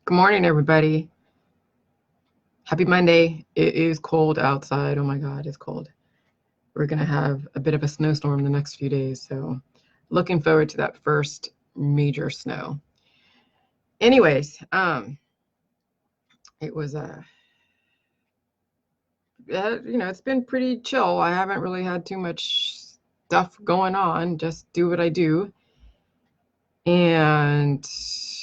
Good morning, everybody. Happy Monday. It is cold outside. Oh my God, it's cold. We're going to have a bit of a snowstorm the next few days, so looking forward to that first major snow. Anyways, it was it's been pretty chill. I haven't really had too much stuff going on. Just do what I do. And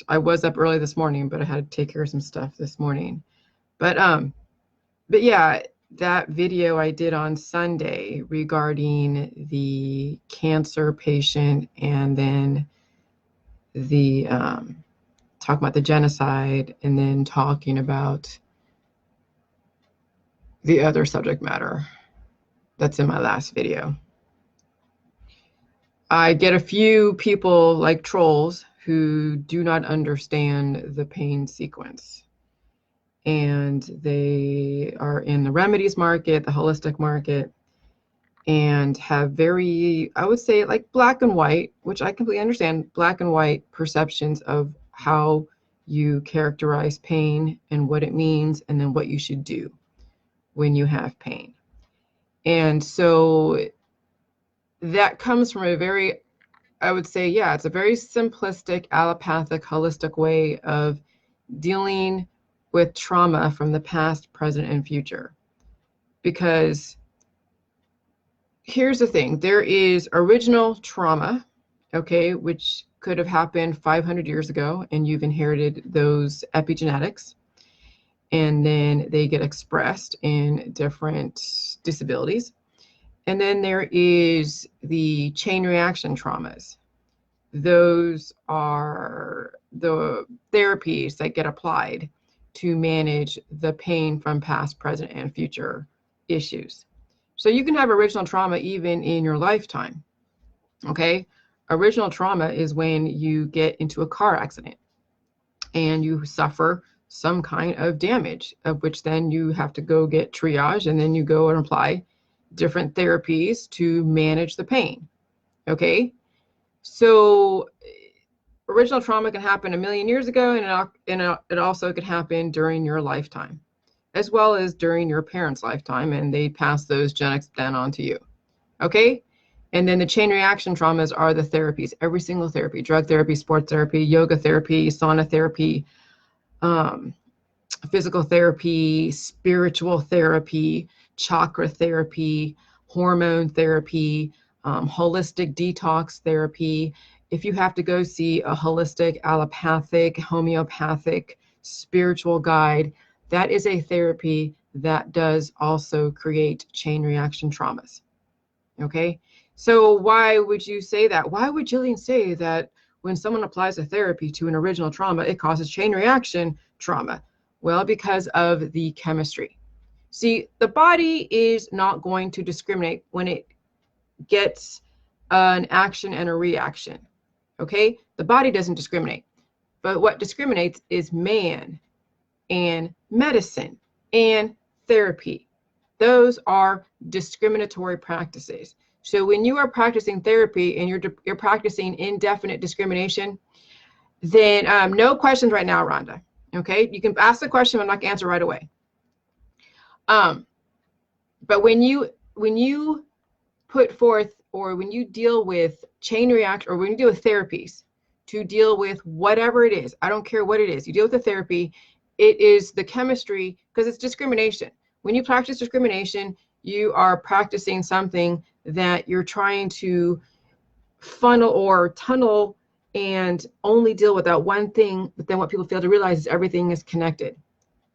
I was up early this morning, but I had to take care of some stuff this morning. But yeah, that video I did on Sunday regarding the cancer patient and then the talking about the genocide and then talking about the other subject matter that's in my last video. I get a few people like trolls who do not understand the pain sequence. And they are in the remedies market, the holistic market, and have very, I would say, like black and white, which I completely understand, black and white perceptions of how you characterize pain and what it means, and then what you should do when you have pain. And so that comes from a very, I would say, yeah, it's a very simplistic, allopathic, holistic way of dealing with trauma from the past, present, and future. Because here's the thing, there is original trauma, okay, which could have happened 500 years ago, and you've inherited those epigenetics, and then they get expressed in different disabilities. And then there is the chain reaction traumas. Those are the therapies that get applied to manage the pain from past, present, and future issues. So you can have original trauma even in your lifetime, okay? Original trauma is when you get into a car accident and you suffer some kind of damage, of which then you have to go get triage, and then you go and apply different therapies to manage the pain, okay? So original trauma can happen a million years ago, and it also could happen during your lifetime, as well as during your parents' lifetime, and they pass those genetics then on to you, okay? And then the chain reaction traumas are the therapies, every single therapy, drug therapy, sports therapy, yoga therapy, sauna therapy, physical therapy, spiritual therapy, chakra therapy, hormone therapy, holistic detox therapy. If you have to go see a holistic, allopathic, homeopathic, spiritual guide, that is a therapy that does also create chain reaction traumas. Okay, so why would you say that? Why would Jillian say that when someone applies a therapy to an original trauma, it causes chain reaction trauma? Well, because of the chemistry. See, the body is not going to discriminate when it gets an action and a reaction. Okay, the body doesn't discriminate, but what discriminates is man and medicine and therapy. Those are discriminatory practices. So when you are practicing therapy and you're practicing indefinite discrimination, then no questions right now, Rhonda. Okay, you can ask the question, I'm not going to answer right away. But when you put forth, or when you deal with chain reaction, or when you deal with therapies to deal with whatever it is, I don't care what it is, you deal with the therapy, it is the chemistry, because it's discrimination. When you practice discrimination, you are practicing something that you're trying to funnel or tunnel and only deal with that one thing, but then what people fail to realize is everything is connected.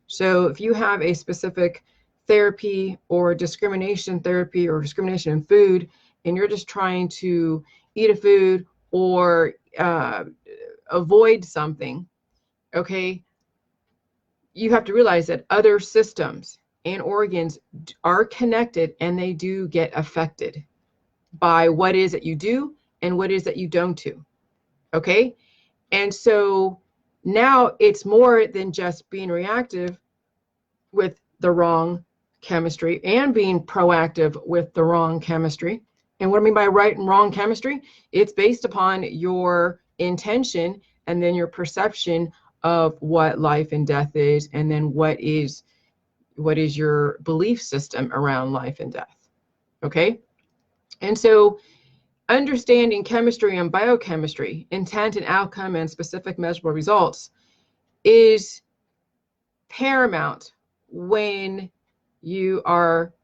So if you have a specific therapy or discrimination therapy or discrimination in food, and you're just trying to eat a food or avoid something, okay, you have to realize that other systems and organs are connected, and they do get affected by what is that you do and what is that you don't do, okay? And so now it's more than just being reactive with the wrong chemistry and being proactive with the wrong chemistry. And what I mean by right and wrong chemistry, it's based upon your intention and then your perception of what life and death is, and then what is your belief system around life and death. Okay? And so understanding chemistry and biochemistry, intent and outcome and specific measurable results, is paramount when you are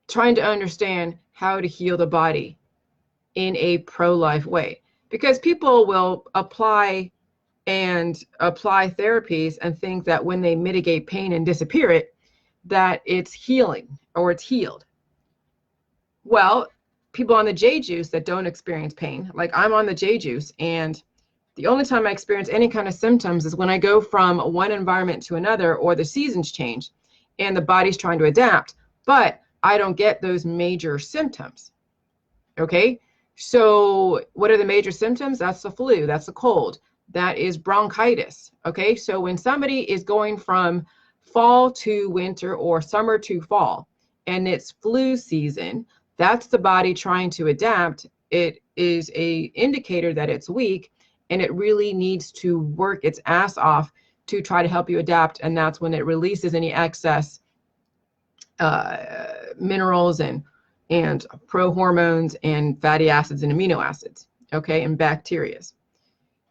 trying to understand how to heal the body in a pro-life way. Because people will apply therapies and think that when they mitigate pain and disappear it, that it's healing or it's healed. Well, people on the J juice that don't experience pain, like I'm on the J juice, and the only time I experience any kind of symptoms is when I go from one environment to another, or the seasons change and the body's trying to adapt, but I don't get those major symptoms. Okay? So what are the major symptoms? That's the flu, that's the cold, that is bronchitis. Okay? So when somebody is going from fall to winter or summer to fall, and it's flu season, that's the body trying to adapt. It is a indicator that it's weak, and it really needs to work its ass off to try to help you adapt. And that's when it releases any excess minerals and prohormones and fatty acids and amino acids, okay, and bacteria.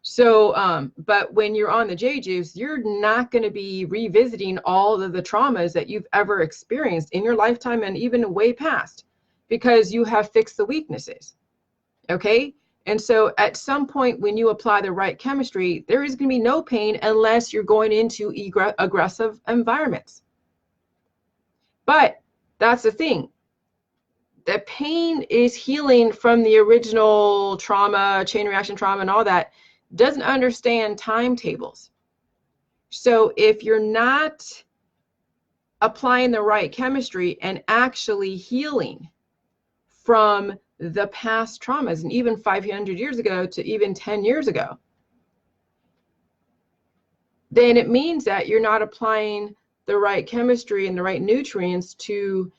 So, but when you're on the J juice, you're not going to be revisiting all of the traumas that you've ever experienced in your lifetime and even way past, because you have fixed the weaknesses, okay? And so at some point when you apply the right chemistry, there is going to be no pain unless you're going into aggressive environments. But that's the thing. The pain is healing from the original trauma, chain reaction trauma and all that, doesn't understand timetables. So if you're not applying the right chemistry and actually healing from the past traumas, and even 500 years ago to even 10 years ago, then it means that you're not applying the right chemistry and the right nutrients to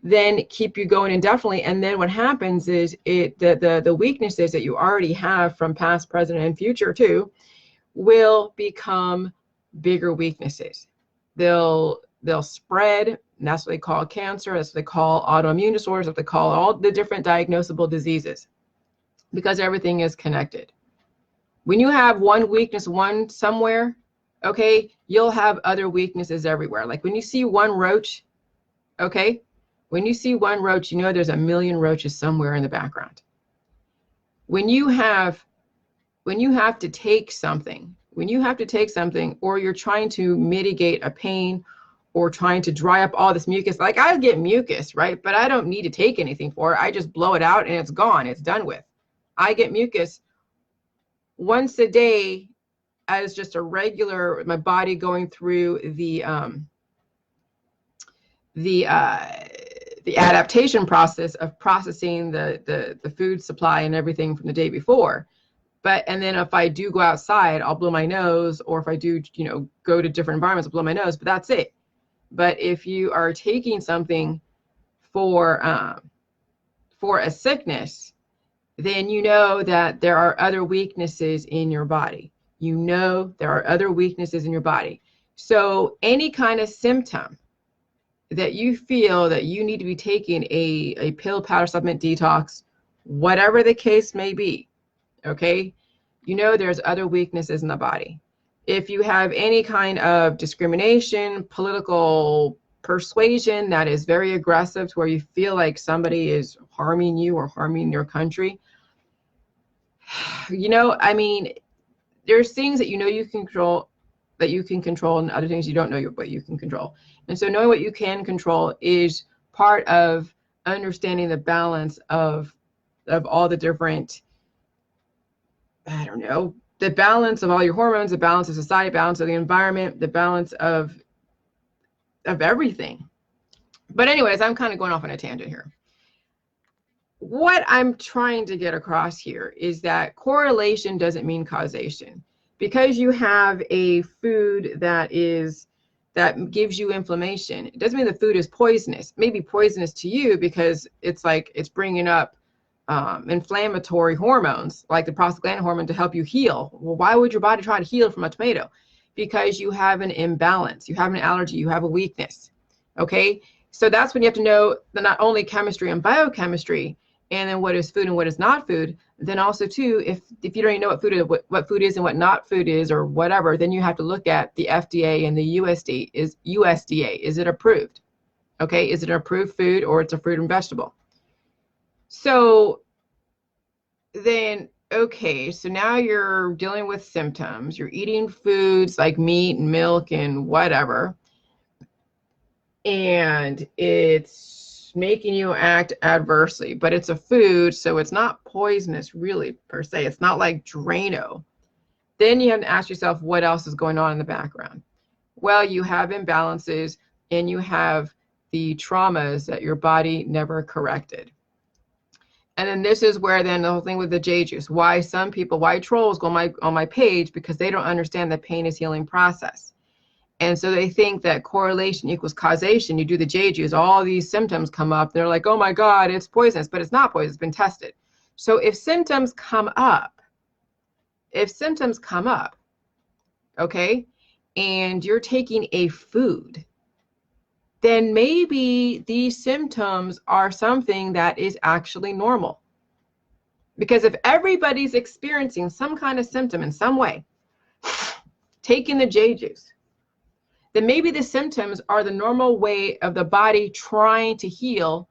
then keep you going indefinitely. And then what happens is the weaknesses that you already have from past, present, and future too will become bigger weaknesses. They'll spread, and that's what they call cancer, that's what they call autoimmune disorders, what they call all the different diagnosable diseases, because everything is connected. When you have one weakness somewhere, okay, you'll have other weaknesses everywhere. Like when you see one roach, okay, when you see one roach, you know there's a million roaches somewhere in the background. When you have to take something, or you're trying to mitigate a pain or trying to dry up all this mucus, like I get mucus, right? But I don't need to take anything for it. I just blow it out and it's gone, it's done with. I get mucus once a day as just a regular, my body going through the adaptation process of processing the food supply and everything from the day before. And then if I do go outside, I'll blow my nose, or if I do, go to different environments, I'll blow my nose, but that's it. But if you are taking something for a sickness, then you know that there are other weaknesses in your body. So any kind of symptom that you feel that you need to be taking a pill, powder, supplement, detox, whatever the case may be, okay, there's other weaknesses in the body. If you have any kind of discrimination, political persuasion that is very aggressive to where you feel like somebody is harming you or harming your country, there's things that you can control, and other things you don't know what you can control. And so knowing what you can control is part of understanding the balance of all the different, the balance of all your hormones, the balance of society, balance of the environment, the balance of everything. But anyways, I'm kind of going off on a tangent here. What I'm trying to get across here is that correlation doesn't mean causation. Because you have a food that gives you inflammation, it doesn't mean the food is poisonous. It may be poisonous to you because it's bringing up inflammatory hormones like the prostaglandin hormone to help you heal. Well, why would your body try to heal from a tomato? Because you have an imbalance, you have an allergy, you have a weakness. Okay, so that's when you have to know that not only chemistry and biochemistry, and then what is food and what is not food. Then also too, if you don't even know what food is and what not food is or whatever, then you have to look at the FDA and the USDA. Is it approved? Okay, is it an approved food or it's a fruit and vegetable? So then, okay, so now you're dealing with symptoms. You're eating foods like meat and milk and whatever, and it's making you act adversely, but it's a food, so it's not poisonous really per se. It's not like Drano. Then you have to ask yourself what else is going on in the background. Well, you have imbalances and you have the traumas that your body never corrected. And then this is where then the whole thing with the J juice, why trolls go on my page, because they don't understand the pain is healing process. And so they think that correlation equals causation. You do the J juice, all these symptoms come up. They're like, oh my God, it's poisonous, but it's not poisonous, it's been tested. So if symptoms come up, okay, and you're taking a food, then maybe these symptoms are something that is actually normal. Because if everybody's experiencing some kind of symptom in some way, taking the J juice, then maybe the symptoms are the normal way of the body trying to heal.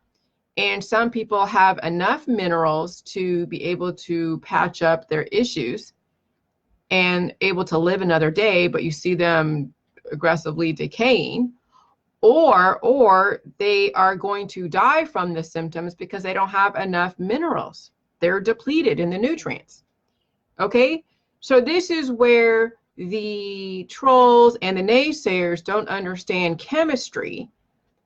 And some people have enough minerals to be able to patch up their issues and able to live another day, but you see them aggressively decaying. Or they are going to die from the symptoms because they don't have enough minerals. They're depleted in the nutrients. Okay, so this is where the trolls and the naysayers don't understand chemistry,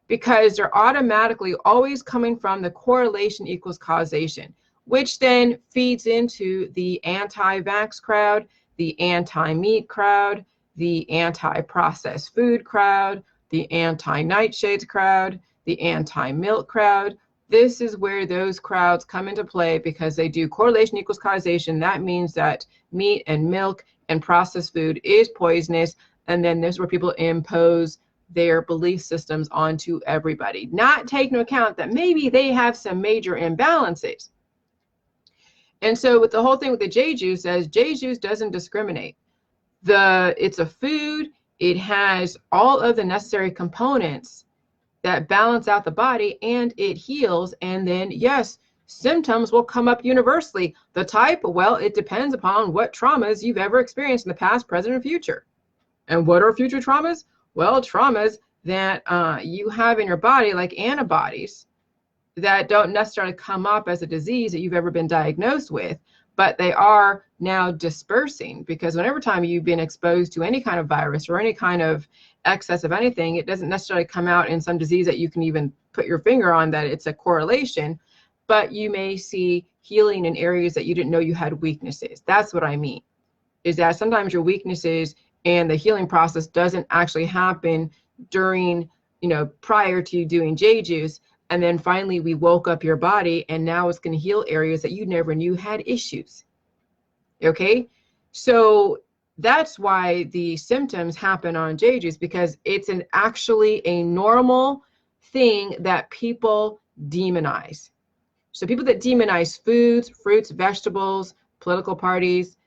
because they're automatically always coming from the correlation equals causation, which then feeds into the anti-vax crowd, the anti-meat crowd, the anti-processed food crowd, the anti-nightshades crowd, the anti-milk crowd. This is where those crowds come into play, because they do correlation equals causation. That means that meat and milk and processed food is poisonous. And then this is where people impose their belief systems onto everybody, not taking into account that maybe they have some major imbalances. And so with the whole thing with the J juice, says J juice doesn't discriminate. It's a food. It has all of the necessary components that balance out the body, and it heals. And then, yes, symptoms will come up universally. The type, well, it depends upon what traumas you've ever experienced in the past, present, and future. And what are future traumas? Well, traumas that you have in your body, like antibodies, that don't necessarily come up as a disease that you've ever been diagnosed with, but they are now dispersing, because whenever time you've been exposed to any kind of virus or any kind of excess of anything, it doesn't necessarily come out in some disease that you can even put your finger on that it's a correlation, but you may see healing in areas that you didn't know you had weaknesses. That's what I mean, is that sometimes your weaknesses and the healing process doesn't actually happen during, prior to doing J juice. And then finally we woke up your body, and now it's going to heal areas that you never knew had issues. Okay, so that's why the symptoms happen on J juice, because it's actually a normal thing that people demonize. So people that demonize foods, fruits, vegetables, political parties,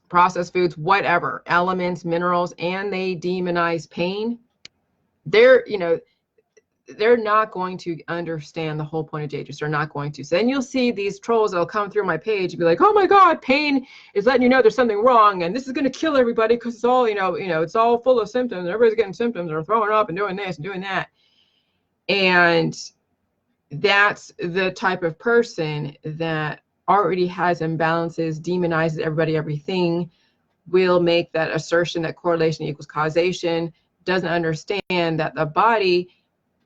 processed foods, whatever, elements, minerals, and they demonize pain, they're not going to understand the whole point of J juice. They're not going to. So then you'll see these trolls that'll come through my page and be like, oh my God, pain is letting you know there's something wrong, and this is going to kill everybody because it's all, it's all full of symptoms. Everybody's getting symptoms, or throwing up and doing this and doing that. And that's the type of person that already has imbalances, demonizes everybody, everything, will make that assertion that correlation equals causation, doesn't understand that the body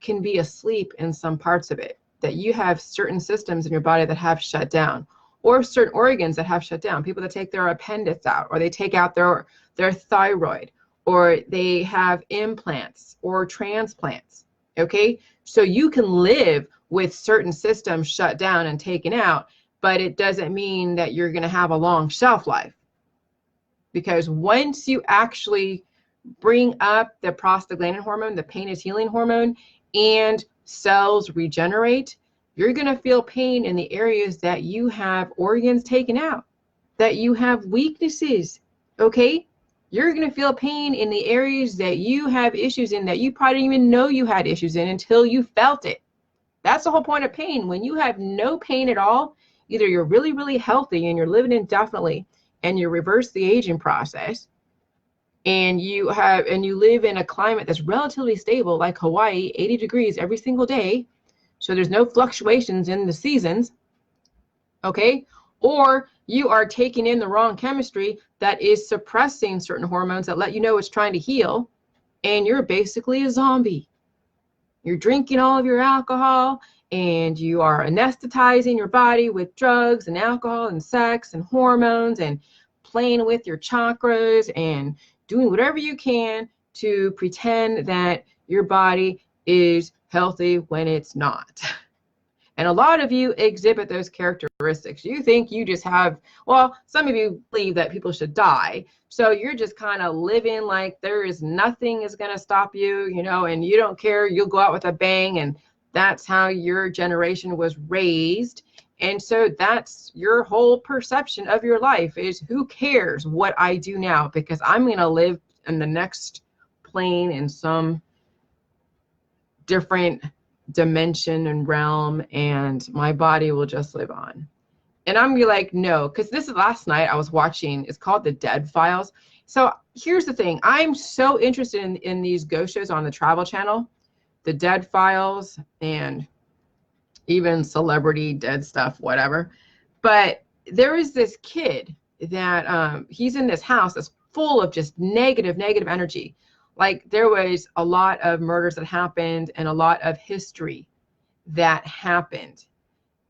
can be asleep in some parts of it, that you have certain systems in your body that have shut down, or certain organs that have shut down. People that take their appendix out, or they take out their thyroid, or they have implants or transplants. Okay, so you can live with certain systems shut down and taken out, but it doesn't mean that you're going to have a long shelf life. Because once you actually bring up the prostaglandin hormone, the pain is healing hormone, and cells regenerate, you're going to feel pain in the areas that you have organs taken out, that you have weaknesses. Okay, you're going to feel pain in the areas that you have issues in, that you probably didn't even know you had issues in until you felt it. That's the whole point of pain. When you have no pain at all, either you're really, really healthy and you're living indefinitely and you reverse the aging process, and you live in a climate that's relatively stable, like Hawaii, 80 degrees every single day, so there's no fluctuations in the seasons, okay? Or you are taking in the wrong chemistry that is suppressing certain hormones that let you know it's trying to heal, and you're basically a zombie. You're drinking all of your alcohol, and you are anesthetizing your body with drugs and alcohol and sex and hormones, and playing with your chakras and doing whatever you can to pretend that your body is healthy when it's not. And a lot of you exhibit those characteristics. You think you just have, well, some of you believe that people should die. So you're just kind of living like there is nothing is going to stop you, you know, and you don't care. You'll go out with a bang. And that's how your generation was raised. And so that's your whole perception of your life is, who cares what I do now? Because I'm going to live in the next plane in some different dimension and realm, and my body will just live on. And I'm be like, no, because this is last night I was watching, it's called The Dead Files. So here's the thing, I'm so interested in these ghost shows on the Travel Channel, The Dead Files, and even celebrity dead stuff, whatever. But there is this kid that he's in this house that's full of just negative energy. Like, there was a lot of murders that happened and a lot of history that happened.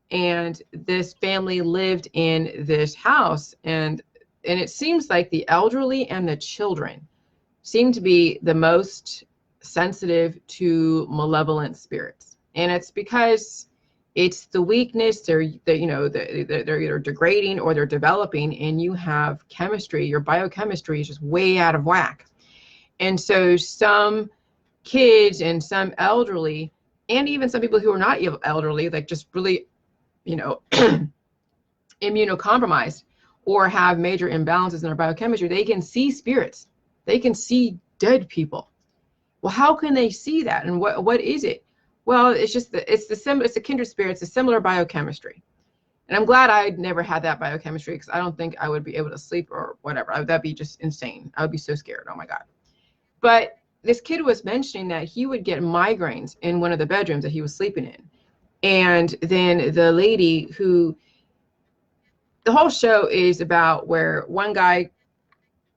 And this family lived in this house, and it seems like the elderly and the children seem to be the most sensitive to malevolent spirits. And it's because it's the weakness, they're either degrading or they're developing, and you have chemistry, your biochemistry is just way out of whack. And so some kids and some elderly, and even some people who are not elderly, like just really, immunocompromised or have major imbalances in their biochemistry, they can see spirits. They can see dead people. Well, how can they see that? And what is it? Well, it's just it's a kindred spirit. It's a similar biochemistry. And I'm glad I never had that biochemistry, because I don't think I would be able to sleep or whatever. That'd be just insane. I would be so scared. Oh my God. But this kid was mentioning that he would get migraines in one of the bedrooms that he was sleeping in. And then the lady who, the whole show is about where one guy,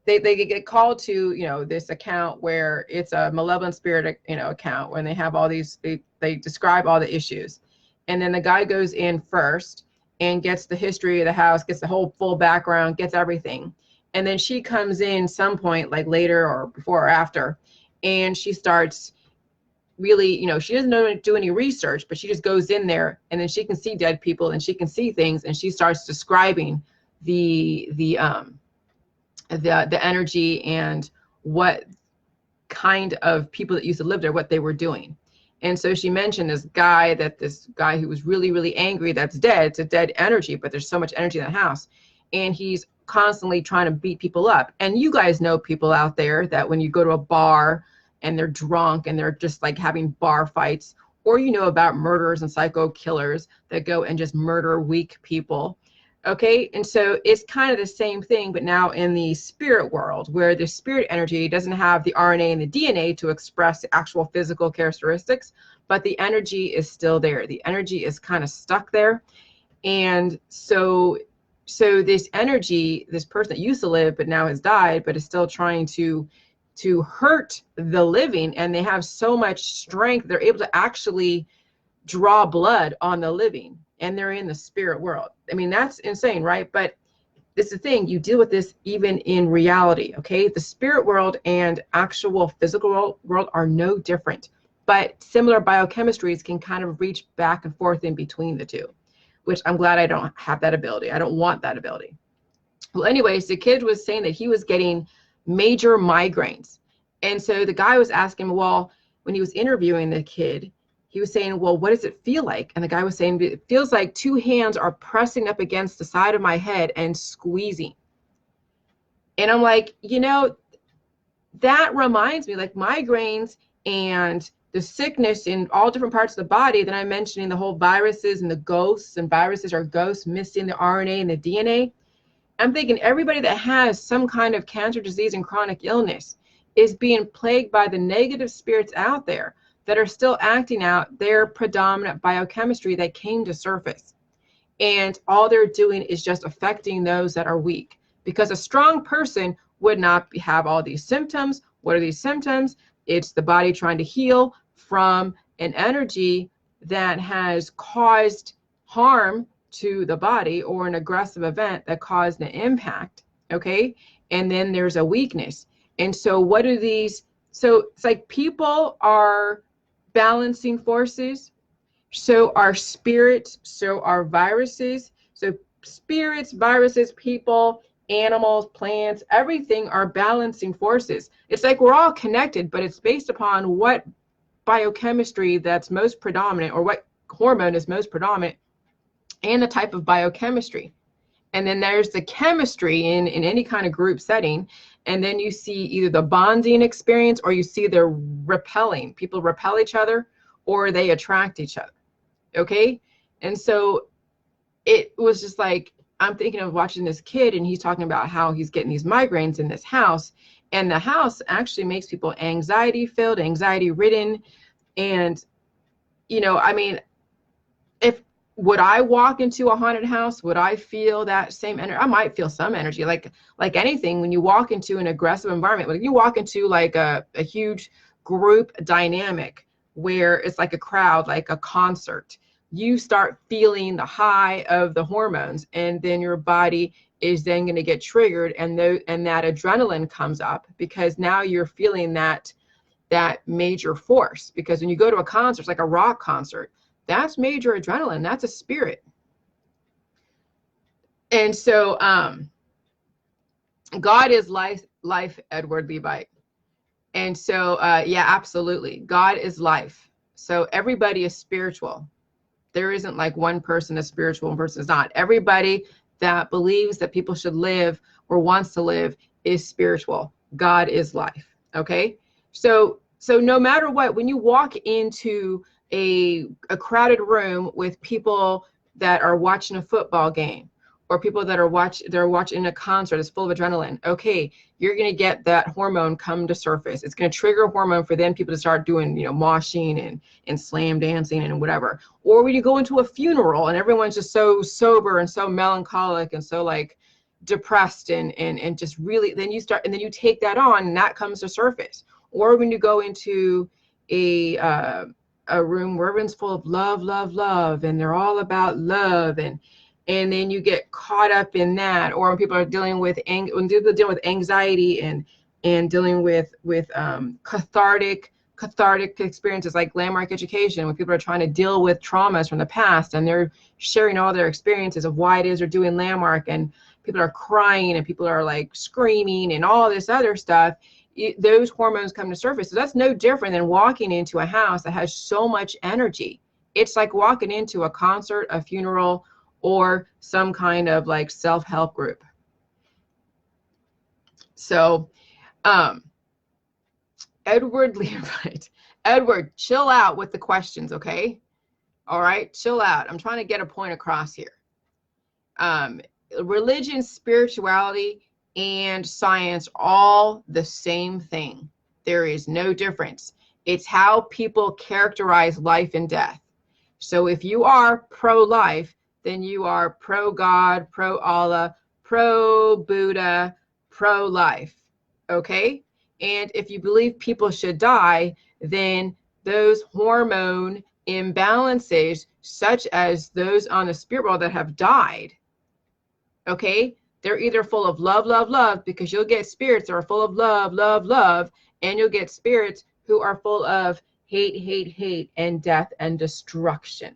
they get called to, this account where it's a malevolent spirit, account, when they have all these, they describe all the issues. And then the guy goes in first and gets the history of the house, gets the whole full background, gets everything. And then she comes in some point, like later or before or after, and she starts really, she doesn't do any research, but she just goes in there, and then she can see dead people and she can see things, and she starts describing the energy and what kind of people that used to live there, what they were doing. And so she mentioned this guy who was really, really angry, that's dead. It's a dead energy, but there's so much energy in the house, and he's constantly trying to beat people up. And you guys know people out there that when you go to a bar and they're drunk and they're just like having bar fights, or about murderers and psycho killers that go and just murder weak people. Okay, and so it's kind of the same thing, but now in the spirit world, where the spirit energy doesn't have the RNA and the DNA to express the actual physical characteristics, but the energy is still there. The energy is kind of stuck there. And so this energy, this person that used to live but now has died, but is still trying to hurt the living, and they have so much strength, they're able to actually draw blood on the living, and they're in the spirit world. I mean, that's insane, right? But this is the thing, you deal with this even in reality, okay? The spirit world and actual physical world are no different. but similar biochemistries can kind of reach back and forth in between the two, which I'm glad I don't have that ability. I don't want that ability. Well, anyways, the kid was saying that he was getting major migraines. And so the guy was asking, well, when he was interviewing the kid, he was saying, well, what does it feel like? And the guy was saying, it feels like two hands are pressing up against the side of my head and squeezing. And I'm like, you know, that reminds me, like migraines and the sickness in all different parts of the body that I'm mentioning, the whole viruses and the ghosts, and viruses are ghosts missing the RNA and the DNA. I'm thinking everybody that has some kind of cancer, disease, and chronic illness is being plagued by the negative spirits out there that are still acting out their predominant biochemistry that came to surface. And all they're doing is just affecting those that are weak, because a strong person would not have all these symptoms. What are these symptoms? It's the body trying to heal from an energy that has caused harm to the body, or an aggressive event that caused an impact. Okay. And then there's a weakness. And so what are these? So it's like people are balancing forces. So are spirits, so are viruses. So spirits, viruses, people, animals, plants, everything are balancing forces. It's like we're all connected, but it's based upon what biochemistry that's most predominant, or what hormone is most predominant, and the type of biochemistry. And then there's the chemistry in any kind of group setting. And then you see either the bonding experience, or you see the repelling. People repel each other, or they attract each other. Okay. And so it was just like, I'm thinking of watching this kid, and he's talking about how he's getting these migraines in this house. And the house actually makes people anxiety filled, anxiety ridden. And, you know, I mean, would I walk into a haunted house? Would I feel that same energy? I might feel some energy, like anything. When you walk into an aggressive environment, when you walk into like a huge group dynamic where it's like a crowd, like a concert, you start feeling the high of the hormones, and then your body is then going to get triggered, and that adrenaline comes up, because now you're feeling that major force. Because when you go to a concert, it's like a rock concert, that's major adrenaline. That's a spirit. And so God is life, Edward Levite. And so, yeah, absolutely. God is life. So everybody is spiritual. There isn't like one person is spiritual and one person is not. Everybody that believes that people should live or wants to live is spiritual. God is life. Okay. So no matter what, when you walk into a crowded room with people that are watching a football game, or people that are watching a concert that's full of adrenaline, okay, you're going to get that hormone come to surface. It's going to trigger a hormone for then people to start doing, you know, moshing and slam dancing and whatever. Or when you go into a funeral and everyone's just so sober and so melancholic and so like depressed and just really, then you take that on and that comes to surface. Or when you go into a room where everyone's full of love, and they're all about love, and then you get caught up in that. Or when people are dealing with anxiety and dealing with cathartic experiences like landmark education, when people are trying to deal with traumas from the past, and they're sharing all their experiences of why it is they're doing landmark, and people are crying and people are like screaming and all this other stuff. Those hormones come to surface. So that's no different than walking into a house that has so much energy. It's like walking into a concert, a funeral, or some kind of like self-help group. So, Edward Levite, Edward, chill out with the questions, okay? All right, chill out. I'm trying to get a point across here. Religion, spirituality, and science, all the same thing. There is no difference. It's how people characterize life and death. So if you are pro-life, then you are pro-God, pro-Allah, pro-Buddha, pro-life, okay? And if you believe people should die, then those hormone imbalances, such as those on the spirit world that have died, okay, they're either full of love, because you'll get spirits that are full of love, and you'll get spirits who are full of hate, hate, hate, and death and destruction.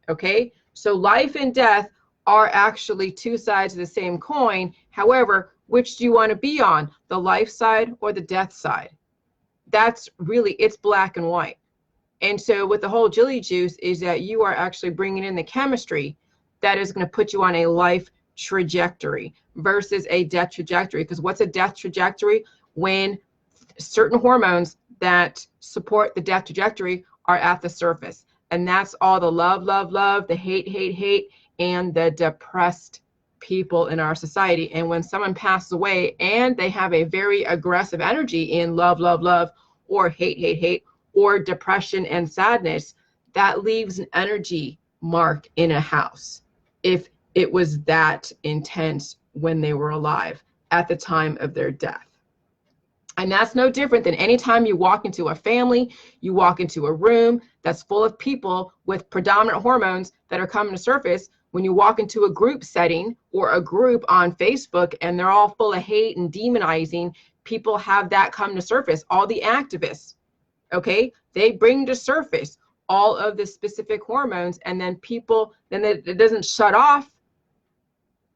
Okay, so life and death are actually two sides of the same coin. However, which do you want to be on, the life side or the death side? That's really, it's black and white. And so with the whole Jilly Juice is that you are actually bringing in the chemistry that is going to put you on a life trajectory versus a death trajectory. Because what's a death trajectory? When certain hormones that support the death trajectory are at the surface. And that's all the love, love, love, the hate, hate, hate, and the depressed people in our society. And when someone passes away and they have a very aggressive energy in love, love, love, or hate, hate, hate, or depression and sadness, that leaves an energy mark in a house if it was that intense when they were alive at the time of their death. And that's no different than any time you walk into a family, you walk into a room that's full of people with predominant hormones that are coming to surface. When you walk into a group setting or a group on Facebook and they're all full of hate and demonizing, people have that come to surface. All the activists, okay, they bring to surface all of the specific hormones, and then people, then it doesn't shut off,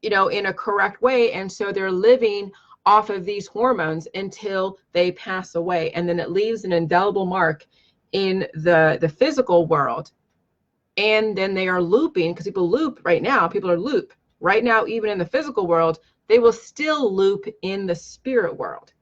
you know, in a correct way. And so they're living off of these hormones until they pass away. And then it leaves an indelible mark in the physical world. And then they are looping, because people loop right now, people are loop right now, even in the physical world, they will still loop in the spirit world,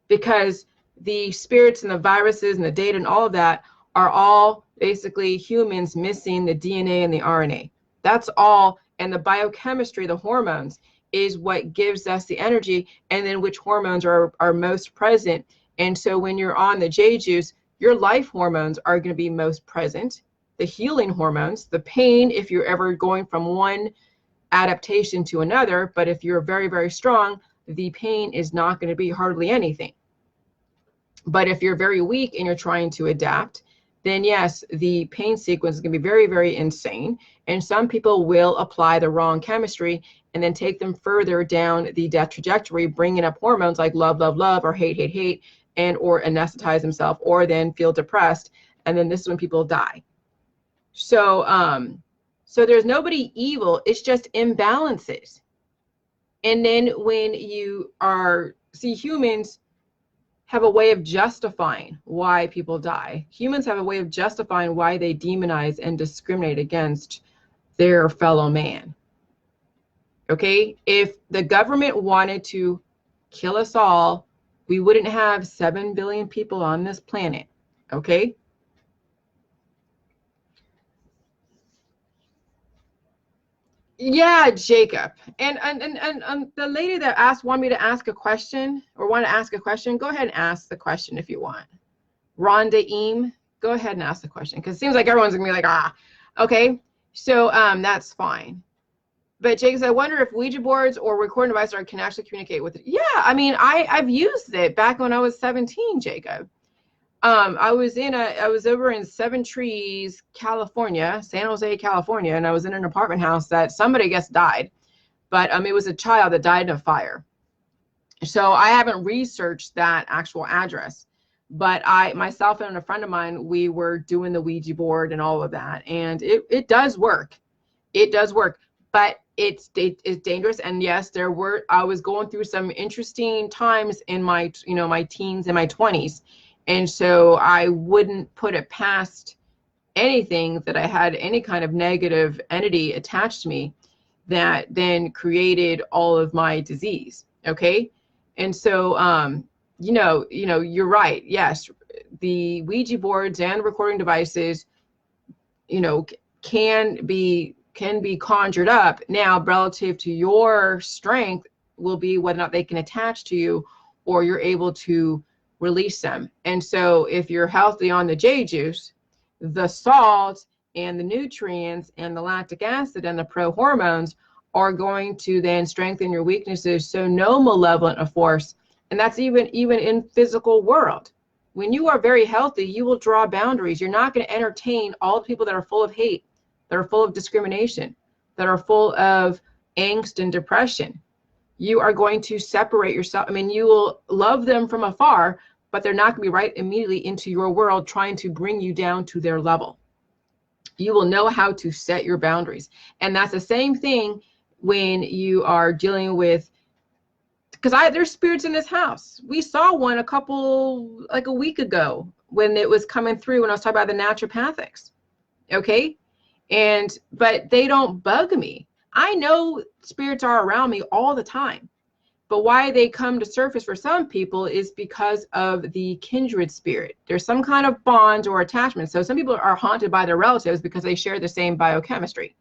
because the spirits and the viruses and the data and all of that are all basically humans missing the DNA and the RNA. That's all. And the biochemistry, the hormones, is what gives us the energy, and then which hormones are most present. And so when you're on the J juice, your life hormones are going to be most present. The healing hormones, the pain, if you're ever going from one adaptation to another, but if you're very, very strong, the pain is not going to be hardly anything. But if you're very weak and you're trying to adapt, then yes, the pain sequence is going to be very, very insane. And some people will apply the wrong chemistry and then take them further down the death trajectory, bringing up hormones like love, love, love, or hate, hate, hate, and or anesthetize themselves, or then feel depressed. And then this is when people die. So, so there's nobody evil. It's just imbalances. And then when you see, humans have a way of justifying why people die. Humans have a way of justifying why they demonize and discriminate against their fellow man. Okay, if the government wanted to kill us all, we wouldn't have 7 billion people on this planet. Okay. Yeah, Jacob. And the lady that wanted me to ask a question, or want to ask a question, go ahead and ask the question if you want. Rhonda Eam, go ahead and ask the question, because it seems like everyone's gonna be like, okay. So that's fine. But Jacob said, I wonder if Ouija boards or recording devices can actually communicate with it. Yeah, I mean, I've used it back when I was 17, Jacob. I was over in Seven Trees, California, San Jose, California, and I was in an apartment house that somebody, I guess, died. But it was a child that died in a fire. So I haven't researched that actual address. But myself and a friend of mine, we were doing the Ouija board and all of that. And it does work. It does work. But it's dangerous. And yes, I was going through some interesting times in my teens and my 20s. And so I wouldn't put it past anything that I had any kind of negative entity attached to me that then created all of my disease. Okay. And so, you're right. Yes. The Ouija boards and recording devices, can be conjured up. Now, relative to your strength will be whether or not they can attach to you, or you're able to release them. And so if you're healthy on the J juice, the salt and the nutrients and the lactic acid and the pro hormones are going to then strengthen your weaknesses. So no malevolent a force. And that's even in physical world. When you are very healthy, you will draw boundaries. You're not going to entertain all the people that are full of hate, that are full of discrimination, that are full of angst and depression. You are going to separate yourself. I mean, you will love them from afar, but they're not going to be right immediately into your world trying to bring you down to their level. You will know how to set your boundaries. And that's the same thing when you are dealing with, because there's spirits in this house. We saw one like a week ago when it was coming through when I was talking about the naturopathics. Okay. But they don't bug me. I know spirits are around me all the time, but why they come to surface for some people is because of the kindred spirit. There's some kind of bond or attachment. So some people are haunted by their relatives because they share the same biochemistry.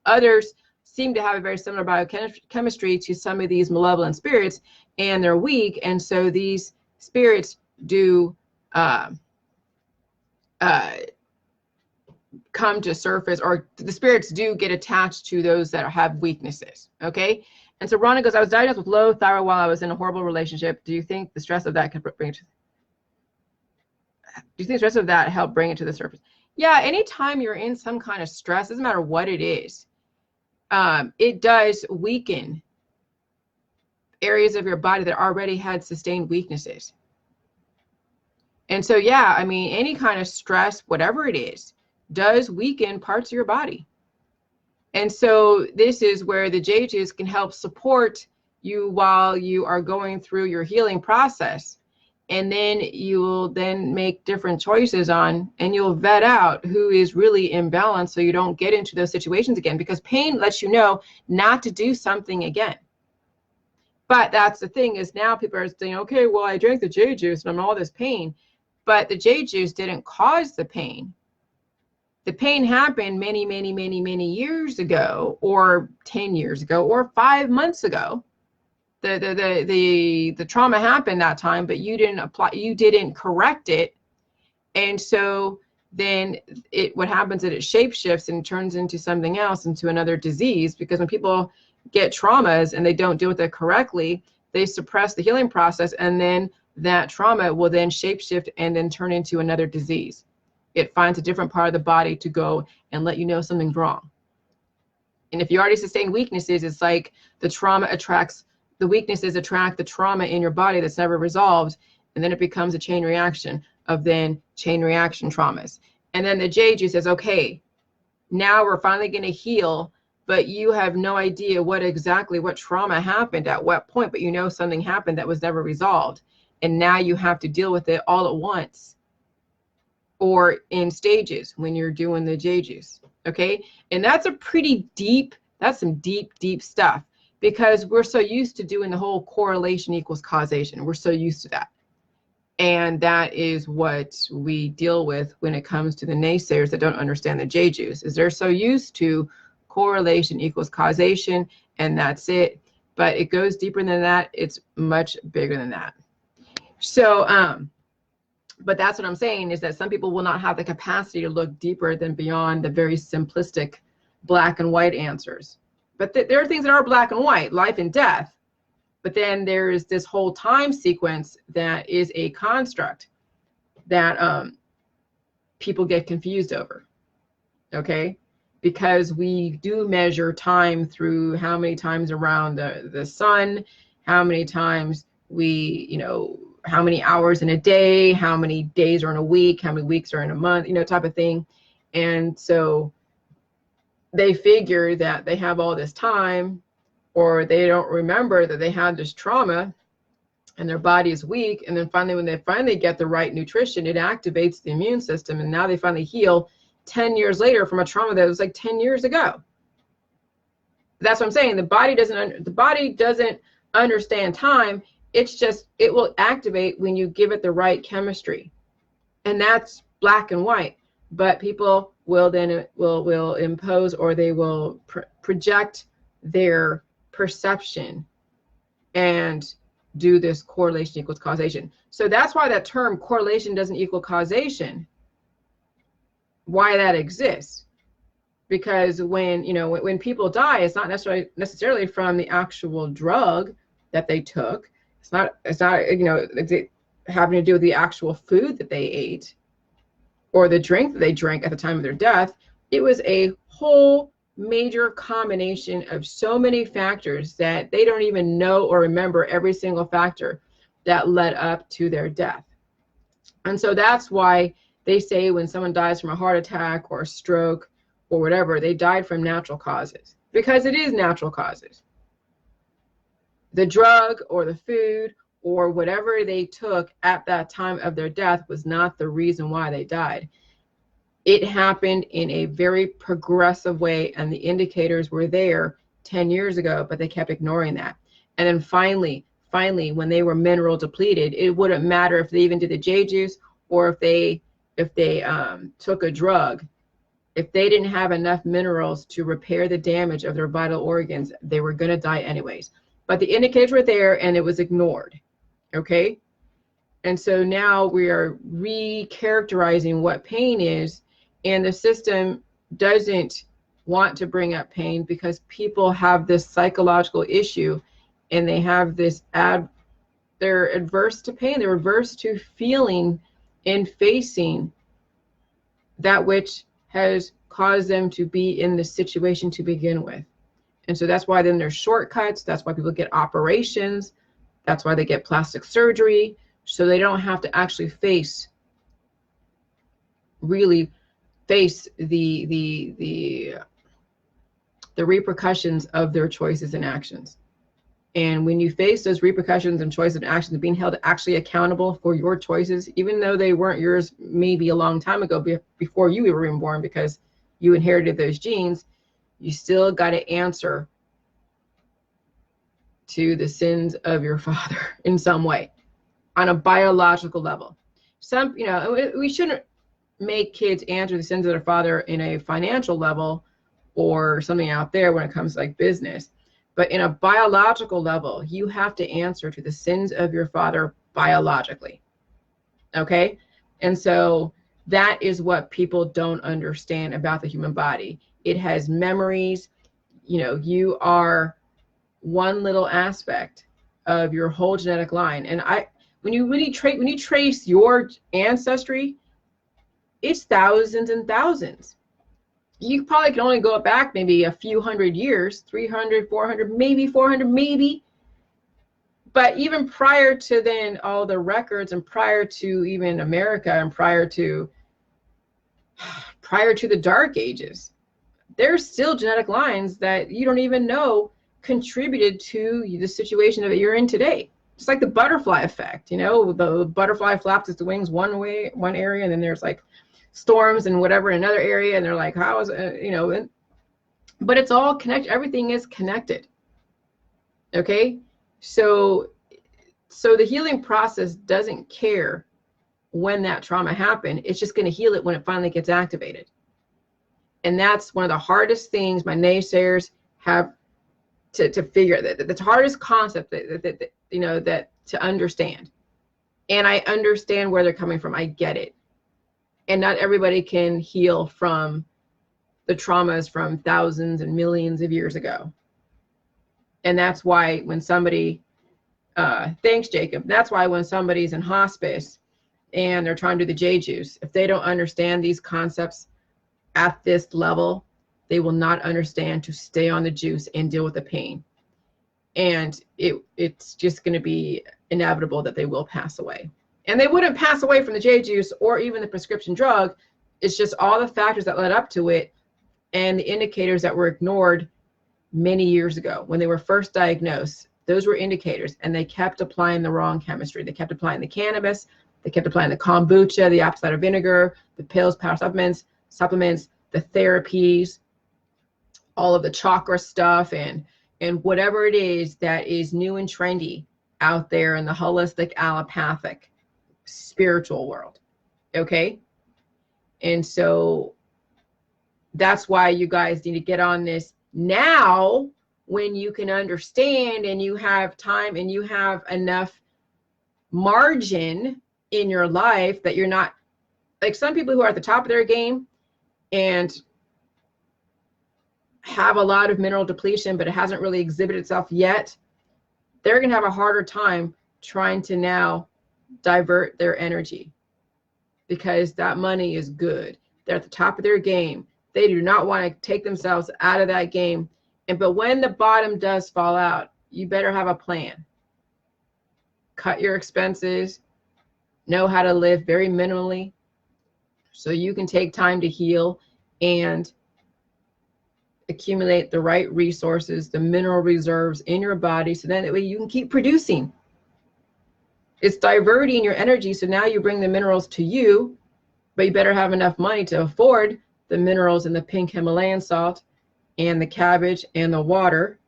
Others seem to have a very similar biochemistry to some of these malevolent spirits, and they're weak. And so these spirits do come to surface, or the spirits do get attached to those that have weaknesses. Okay. And so Rhonda goes, I was diagnosed with low thyroid while I was in a horrible relationship. Do you think the stress of that could bring it help bring it to the surface? Yeah, anytime you're in some kind of stress, doesn't matter what it is, it does weaken areas of your body that already had sustained weaknesses. And so, yeah, I mean, any kind of stress, whatever it is, does weaken parts of your body. And so this is where the Jade Juice can help support you while you are going through your healing process. And then you will then make different choices and you'll vet out who is really imbalanced so you don't get into those situations again, because pain lets you know not to do something again. But that's the thing, is now people are saying, okay, well, I drank the Jade Juice and I'm in all this pain, but the Jade Juice didn't cause the pain. The pain happened many, many, many, many years ago, or 10 years ago, or 5 months ago. The trauma happened that time, but you didn't correct it. And so then what happens is it shapeshifts and turns into something else, into another disease, because when people get traumas and they don't deal with it correctly, they suppress the healing process, and then that trauma will then shapeshift and then turn into another disease. It finds a different part of the body to go and let you know something's wrong. And if you already sustained weaknesses, it's like the weaknesses attract the trauma in your body that's never resolved. And then it becomes a chain reaction of then chain reaction traumas. And then the Jade Juice says, okay, now we're finally going to heal, but you have no idea what trauma happened at what point, but you know something happened that was never resolved. And now you have to deal with it all at once, or in stages when you're doing the Jade Juice. Okay. And that's some deep, deep stuff, because we're so used to doing the whole correlation equals causation. We're so used to that. And that is what we deal with when it comes to the naysayers that don't understand the Jade Juice, is they're so used to correlation equals causation, and that's it. But it goes deeper than that. It's much bigger than that. So, but that's what I'm saying, is that some people will not have the capacity to look deeper than beyond the very simplistic black and white answers. But there are things that are black and white, life and death. But then there is this whole time sequence that is a construct that people get confused over. Okay? Because we do measure time through how many times around the sun, how many times how many hours in a day, how many days are in a week, how many weeks are in a month, type of thing. And so they figure that they have all this time, or they don't remember that they had this trauma and their body is weak. And then finally, when they finally get the right nutrition, it activates the immune system. And now they finally heal 10 years later from a trauma that was like 10 years ago. That's what I'm saying. The body doesn't understand time. It's just, it will activate when you give it the right chemistry. And that's black and white. But people will then will impose, or they will project their perception and do this correlation equals causation. So that's why that term correlation doesn't equal causation, why that exists. Because when people die, it's not necessarily from the actual drug that they took. It's not having to do with the actual food that they ate or the drink that they drank at the time of their death. It was a whole major combination of so many factors that they don't even know or remember every single factor that led up to their death. And so that's why they say when someone dies from a heart attack or a stroke or whatever, they died from natural causes, because it is natural causes. The drug or the food or whatever they took at that time of their death was not the reason why they died. It happened in a very progressive way, and the indicators were there 10 years ago, but they kept ignoring that. And then finally, when they were mineral depleted, it wouldn't matter if they even did the J juice or if they took a drug. If they didn't have enough minerals to repair the damage of their vital organs, they were going to die anyways. But the indicators were there and it was ignored. Okay? And so now we are recharacterizing what pain is, and the system doesn't want to bring up pain because people have this psychological issue, and they have this they're adverse to pain. They're averse to feeling and facing that which has caused them to be in this situation to begin with. And so that's why then there's shortcuts. That's why people get operations. That's why they get plastic surgery, so they don't have to actually really face the repercussions of their choices and actions. And when you face those repercussions and choices and actions, being held actually accountable for your choices, even though they weren't yours maybe a long time ago before you were even born, because you inherited those genes, you still got to answer to the sins of your father in some way on a biological level. We shouldn't make kids answer the sins of their father in a financial level or something out there when it comes to like business. But in a biological level, you have to answer to the sins of your father biologically. Okay? And so that is what people don't understand about the human body. It has memories. You are one little aspect of your whole genetic line. And when you trace your ancestry, it's thousands and thousands. You probably can only go back maybe a few hundred years, 300, 400, maybe 400, maybe. But even prior to then, all the records, and prior to even America, and prior to the Dark Ages, there's still genetic lines that you don't even know contributed to the situation that you're in today. It's like the butterfly effect. The butterfly flaps its wings one way, one area, and then there's like storms and whatever in another area, and they're like, how is it, but it's all connected. Everything is connected. Okay? So the healing process doesn't care when that trauma happened. It's just going to heal it when it finally gets activated. And that's one of the hardest things my naysayers have to figure. That the hardest concept that to understand. And I understand where they're coming from. I get it. And not everybody can heal from the traumas from thousands and millions of years ago. And that's why when somebody, thanks, Jacob. That's why when somebody's in hospice and they're trying to do the J juice, if they don't understand these concepts at this level, they will not understand to stay on the juice and deal with the pain. And it's just going to be inevitable that they will pass away. And they wouldn't pass away from the J juice or even the prescription drug. It's just all the factors that led up to it and the indicators that were ignored many years ago when they were first diagnosed. Those were indicators, and they kept applying the wrong chemistry. They kept applying the cannabis. They kept applying the kombucha, the apple cider vinegar, the pills, powder supplements, the therapies, all of the chakra stuff, and whatever it is that is new and trendy out there in the holistic, allopathic, spiritual world. Okay? And so that's why you guys need to get on this now, when you can understand and you have time and you have enough margin in your life that you're not like some people who are at the top of their game and have a lot of mineral depletion, but it hasn't really exhibited itself yet. They're going to have a harder time trying to now divert their energy because that money is good. They're at the top of their game. They do not want to take themselves out of that game. But when the bottom does fall out, you better have a plan. Cut your expenses, know how to live very minimally so you can take time to heal and accumulate the right resources, the mineral reserves in your body, so that way you can keep producing. It's diverting your energy, so now you bring the minerals to you, but you better have enough money to afford the minerals in the pink Himalayan salt and the cabbage and the water,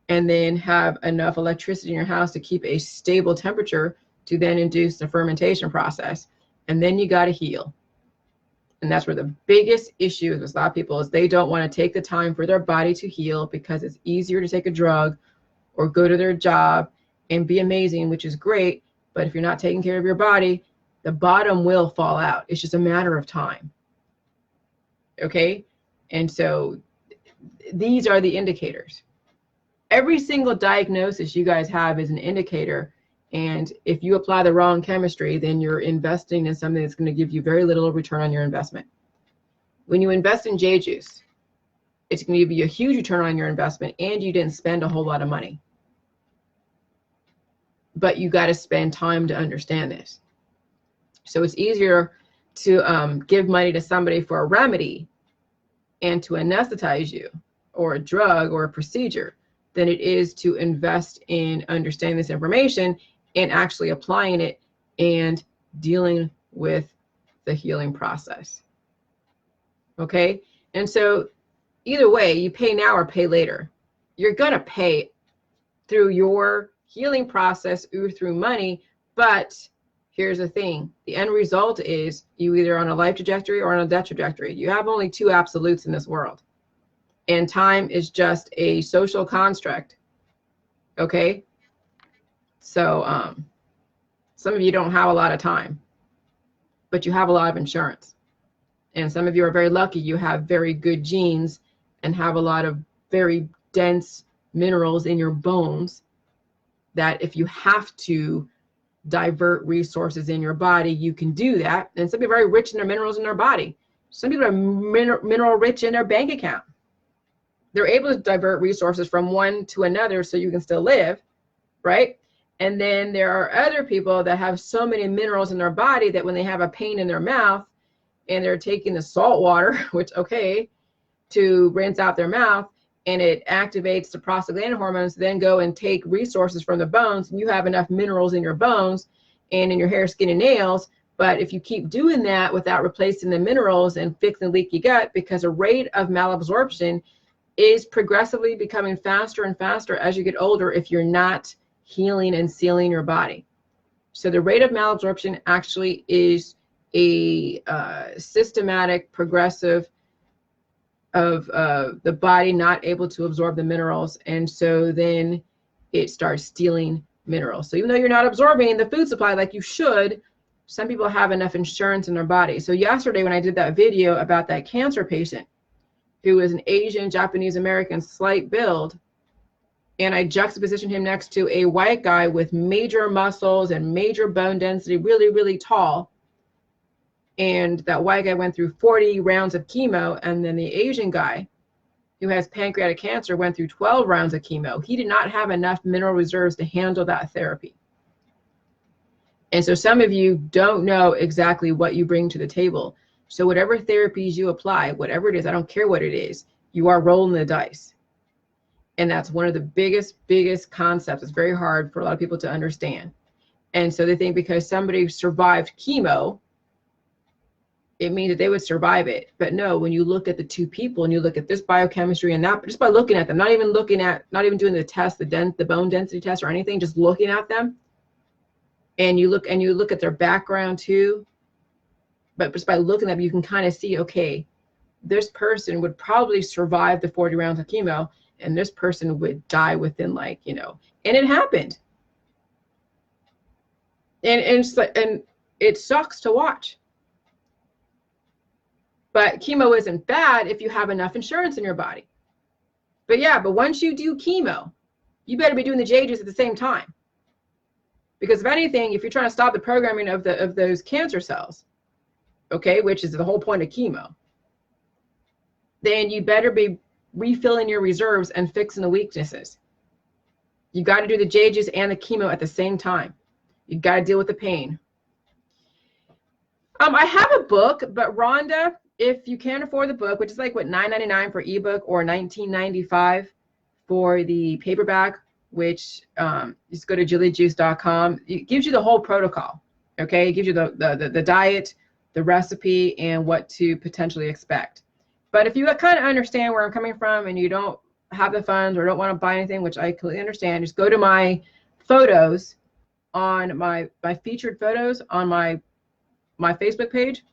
and then have enough electricity in your house to keep a stable temperature to then induce the fermentation process. And then you got to heal. And that's where the biggest issue is with a lot of people is they don't want to take the time for their body to heal because it's easier to take a drug or go to their job and be amazing, which is great. But if you're not taking care of your body, the bottom will fall out. It's just a matter of time. Okay? And so these are the indicators. Every single diagnosis you guys have is an indicator. And if you apply the wrong chemistry, then you're investing in something that's going to give you very little return on your investment. When you invest in J juice, it's going to give you a huge return on your investment, and you didn't spend a whole lot of money. But you got to spend time to understand this. So it's easier to give money to somebody for a remedy and to anesthetize you, or a drug or a procedure, than it is to invest in understanding this information and actually applying it and dealing with the healing process. Okay? And so either way, you pay now or pay later. You're going to pay through your healing process or through money, but here's the thing. The end result is you either on a life trajectory or on a death trajectory. You have only two absolutes in this world. And time is just a social construct. Okay? So some of you don't have a lot of time, but you have a lot of insurance. And some of you are very lucky. You have very good genes and have a lot of very dense minerals in your bones that if you have to divert resources in your body, you can do that. And some people are very rich in their minerals in their body. Some people are mineral rich in their bank account. They're able to divert resources from one to another so you can still live, right? And then there are other people that have so many minerals in their body that when they have a pain in their mouth and they're taking the salt water, which, okay, to rinse out their mouth, and it activates the prostaglandin hormones, then go and take resources from the bones, and you have enough minerals in your bones and in your hair, skin, and nails. But if you keep doing that without replacing the minerals and fixing the leaky gut, because the rate of malabsorption is progressively becoming faster and faster as you get older if you're not healing and sealing your body. So the rate of malabsorption actually is a systematic, progressive of the body not able to absorb the minerals, and so then it starts stealing minerals. So even though you're not absorbing the food supply like you should, some people have enough insurance in their body. So yesterday when I did that video about that cancer patient who was an Asian, Japanese American, slight build, and I juxtapositioned him next to a white guy with major muscles and major bone density, really, really tall. And that white guy went through 40 rounds of chemo, and then the Asian guy who has pancreatic cancer went through 12 rounds of chemo. He did not have enough mineral reserves to handle that therapy. And so some of you don't know exactly what you bring to the table. So whatever therapies you apply, whatever it is, I don't care what it is, you are rolling the dice. And that's one of the biggest concepts. It's very hard for a lot of people to understand. And so they think because somebody survived chemo, it means that they would survive it. But no, when you look at the two people and you look at this biochemistry and that, just by looking at them, not even doing the test, the bone density test or anything, just looking at them, and you look at their background too. But just by looking at them, you can kind of see, okay, this person would probably survive the 40 rounds of chemo, and this person would die within and it happened. And it sucks to watch. But chemo isn't bad if you have enough insurance in your body. But once you do chemo, you better be doing the JJs at the same time. Because if anything, if you're trying to stop the programming of those cancer cells, okay, which is the whole point of chemo, then you better be refilling your reserves and fixing the weaknesses. You got to do the JJs and the chemo at the same time. You got to deal with the pain. I have a book, but Rhonda, if you can't afford the book, which is like what, $9.99 for ebook or $19.95 for the paperback, which just go to juliejuice.com. It gives you the whole protocol. Okay, it gives you the diet, the recipe, and what to potentially expect. But if you kind of understand where I'm coming from and you don't have the funds or don't want to buy anything, which I completely understand, just go to my photos on my featured photos on my Facebook page,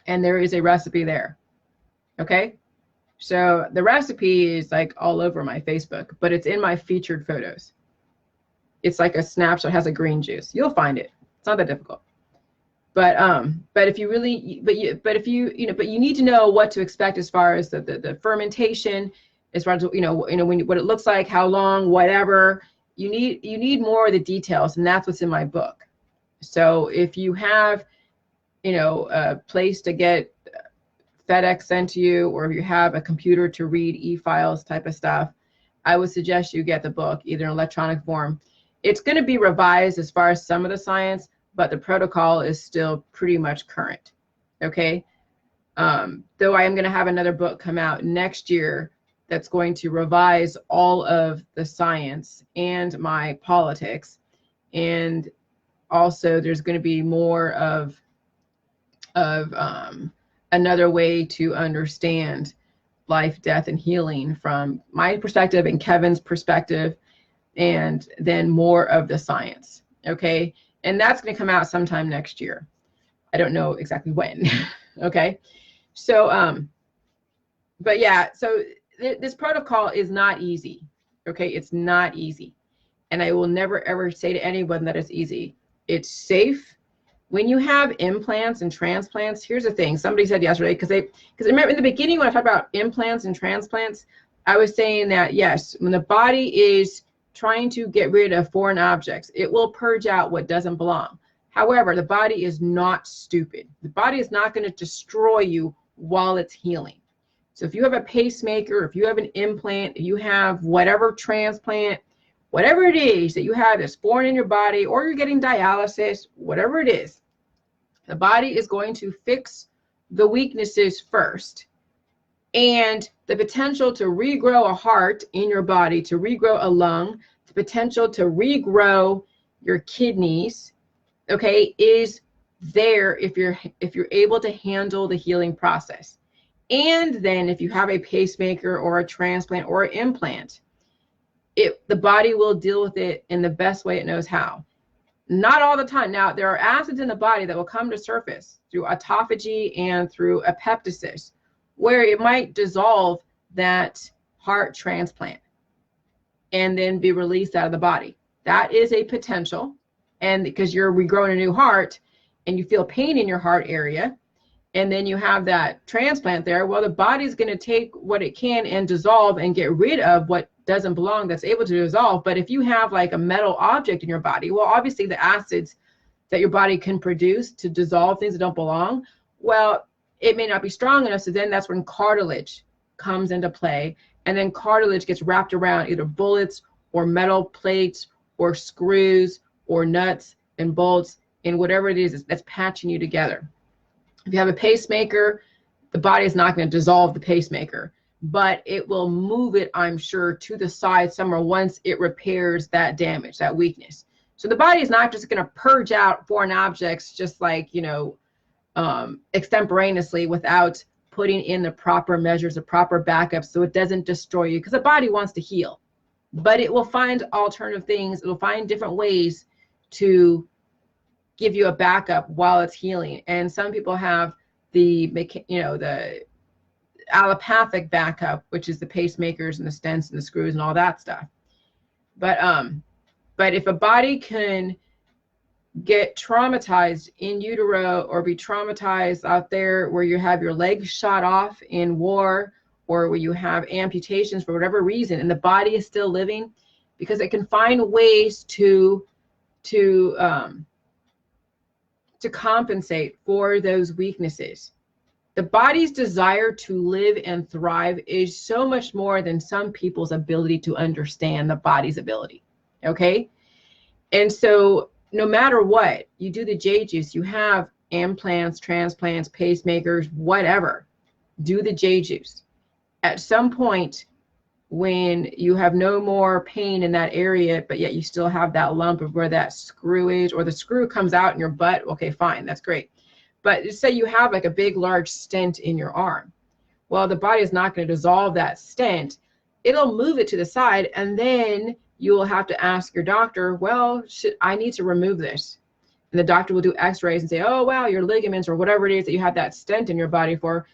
and there is a recipe there. Okay, so the recipe is like all over my Facebook, but it's in my featured photos. It's like a snapshot, has a green juice. You'll find it. It's not that difficult. But if you really, but you need to know what to expect as far as the fermentation, as far as what it looks like, how long, whatever. You need more of the details, and that's what's in my book. So if you have a place to get FedEx sent to you, or if you have a computer to read e-files type of stuff, I would suggest you get the book either in electronic form. It's going to be revised as far as some of the science, but the protocol is still pretty much current. Okay. Though I am going to have another book come out next year that's going to revise all of the science and my politics. And also there's going to be more of another way to understand life, death, and healing from my perspective and Kevin's perspective, and then more of the science. Okay. And that's going to come out sometime next year. I don't know exactly when. Okay. So, but yeah, so this protocol is not easy. Okay. It's not easy. And I will never, ever say to anyone that it's easy. It's safe. When you have implants and transplants, here's the thing. Somebody said yesterday, because remember in the beginning when I talked about implants and transplants, I was saying that, yes, when the body is trying to get rid of foreign objects, it will purge out what doesn't belong. However, the body is not stupid. The body is not going to destroy you while it's healing. So if you have a pacemaker, if you have an implant, you have whatever transplant, whatever it is that you have that's foreign in your body, or you're getting dialysis, whatever it is, the body is going to fix the weaknesses first. And the potential to regrow a heart in your body, to regrow a lung, the potential to regrow your kidneys, okay, is there if you're able to handle the healing process. And then if you have a pacemaker or a transplant or an implant, the body will deal with it in the best way it knows how. Not all the time. Now, there are acids in the body that will come to surface through autophagy and through apoptosis, where it might dissolve that heart transplant and then be released out of the body. That is a potential. And because you're regrowing a new heart and you feel pain in your heart area, and then you have that transplant there, well, the body's going to take what it can and dissolve and get rid of what doesn't belong that's able to dissolve. But if you have like a metal object in your body, well, obviously the acids that your body can produce to dissolve things that don't belong, well, it may not be strong enough. So then that's when cartilage comes into play. And then cartilage gets wrapped around either bullets or metal plates or screws or nuts and bolts and whatever it is that's patching you together. If you have a pacemaker, the body is not going to dissolve the pacemaker, but it will move it, I'm sure, to the side somewhere once it repairs that damage, that weakness. So the body is not just going to purge out foreign objects just like, extemporaneously without putting in the proper measures, the proper backups, so it doesn't destroy you, because the body wants to heal. But it will find alternative things. It will find different ways to give you a backup while it's healing. And some people have the allopathic backup, which is the pacemakers and the stents and the screws and all that stuff. But if a body can get traumatized in utero or be traumatized out there where you have your legs shot off in war, or where you have amputations for whatever reason, and the body is still living, because it can find ways to compensate for those weaknesses. The body's desire to live and thrive is so much more than some people's ability to understand the body's ability. Okay. And so no matter what, you do the J juice, you have implants, transplants, pacemakers, whatever. Do the J juice. At some point, when you have no more pain in that area, but yet you still have that lump of where that screw is, or the screw comes out in your butt, okay, fine, that's great. But just say you have like a big, large stent in your arm. Well, the body is not going to dissolve that stent. It'll move it to the side, and then you will have to ask your doctor, well, I need to remove this. And the doctor will do x-rays and say, oh, wow, your ligaments or whatever it is that you have that stent in your body for,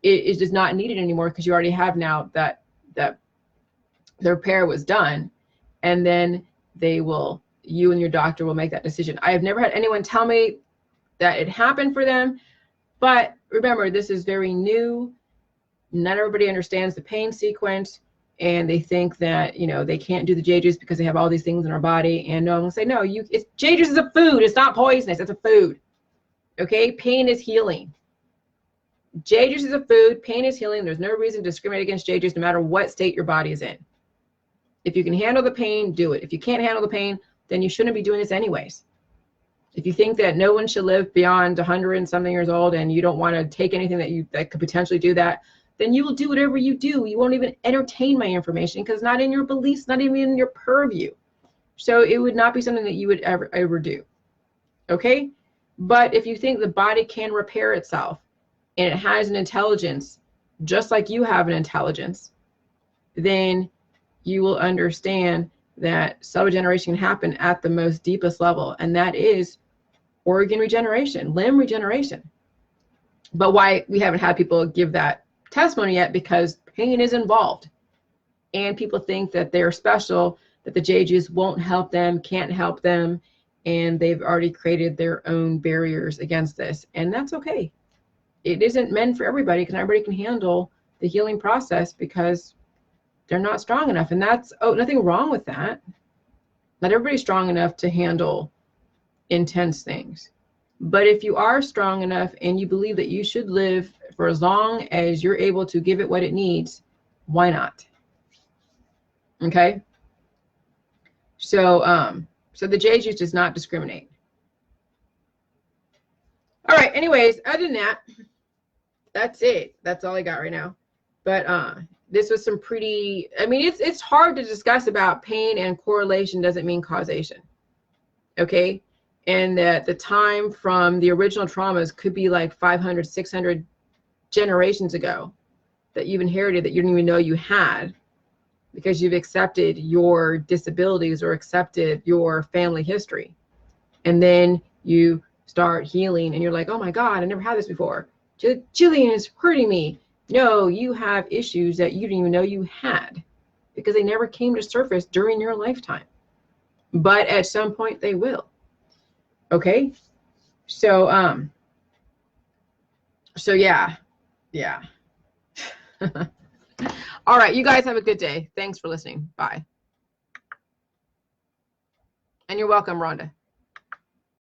it is just not needed anymore because you already have now that the repair was done. And then you and your doctor will make that decision. I have never had anyone tell me that it happened for them, but remember, this is very new. Not everybody understands the pain sequence, and they think that, you know, they can't do the J juice because they have all these things in our body. And no, I'm gonna say, no, J juice is a food. It's not poisonous. It's a food. Okay, pain is healing. J juice is a food. Pain is healing. There's no reason to discriminate against J juice, no matter what state your body is in. If you can handle the pain, do it. If you can't handle the pain, then you shouldn't be doing this anyways. If you think that no one should live beyond 100 and something years old, and you don't want to take anything that could potentially do that, then you will do whatever you do. You won't even entertain my information because it's not in your beliefs, not even in your purview. So it would not be something that you would ever do. Okay? But if you think the body can repair itself and it has an intelligence, just like you have an intelligence, then you will understand that cell regeneration can happen at the most deepest level, and that is organ regeneration, limb regeneration. But why we haven't had people give that testimony yet? Because pain is involved, and people think that they're special, that the J juice won't help them, can't help them, and they've already created their own barriers against this, and that's okay. It isn't meant for everybody, because everybody can handle the healing process because they're not strong enough. And that's nothing wrong with that. Not everybody's strong enough to handle intense things. But if you are strong enough and you believe that you should live for as long as you're able to give it what it needs, why not? Okay? So the J juice does not discriminate. All right, anyways, other than that, that's it. That's all I got right now. But this was some pretty, I mean, it's hard to discuss about pain, and correlation doesn't mean causation. Okay? And that the time from the original traumas could be like 500, 600 generations ago that you've inherited that you didn't even know you had, because you've accepted your disabilities or accepted your family history. And then you start healing and you're like, oh my God, I never had this before. Jillian is hurting me. No, you have issues that you didn't even know you had because they never came to surface during your lifetime. But at some point they will. Okay? So yeah. All right, you guys have a good day. Thanks for listening. Bye. And you're welcome, Rhonda.